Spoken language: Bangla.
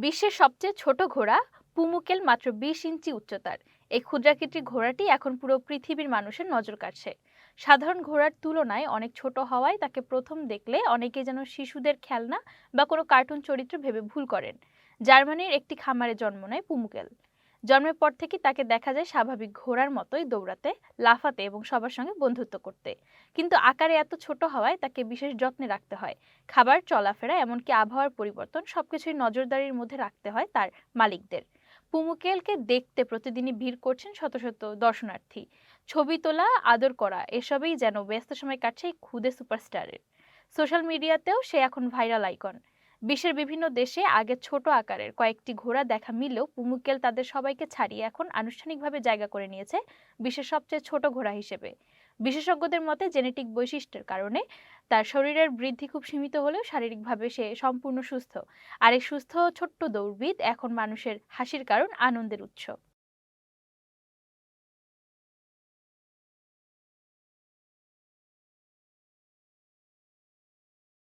বিশ্বের সবচেয়ে ছোট ঘোড়া পুমুকেল মাত্র 20 ইঞ্চি উচ্চতার। এই ক্ষুদ্রাকৃতির ঘোড়াটি এখন পুরো পৃথিবীর মানুষের নজর কাড়ছে। সাধারণ ঘোড়ার তুলনায় অনেক ছোট হওয়ায় তাকে প্রথম দেখলে অনেকে যেন শিশুদের খেলনা বা কোনো কার্টুন চরিত্র ভেবে ভুল করেন। জার্মানির একটি খামারে জন্ম নেয় পুমুকেল। জন্মের পর থেকে তাকে দেখা যায় স্বাভাবিক ঘোড়ার মতোই দৌড়াতে, লাফাতে এবং সবার সঙ্গে বন্ধুত্ব করতে। কিন্তু আকারে এত ছোট হওয়ায় তাকে বিশেষ যত্নে রাখতে হয়। খাবার, চলাফেরা, এমনকি আবহাওয়ার পরিবর্তন সবকিছুই নজরদারির মধ্যে রাখতে হয় তার মালিকদের। পুমুকেলকে দেখতে প্রতিদিনই ভিড় করছেন শত শত দর্শনার্থী। ছবি তোলা, আদর করা, এসবেই যেন ব্যস্ত সময় কাটছে এই ক্ষুদে সুপারস্টারের। সোশ্যাল মিডিয়াতেও সে এখন ভাইরাল আইকন। বিশ্বের বিভিন্ন দেশে আগে ছোট আকারের কয়েকটি ঘোড়া দেখা মিললেও পুমুকেল তাদের সবাইকে ছাড়িয়ে এখন আনুষ্ঠানিকভাবে জায়গা করে নিয়েছে বিশ্বের সবচেয়ে ছোট ঘোড়া হিসেবে। বিশেষজ্ঞদের মতে জেনেটিক বৈশিষ্ট্যের কারণে তার শরীরের বৃদ্ধি খুব সীমিত হলেও শারীরিকভাবে সে সম্পূর্ণ সুস্থ। আর এই সুস্থ ছোট্ট দৌড়বিদ এখন মানুষের হাসির কারণ, আনন্দের উৎস।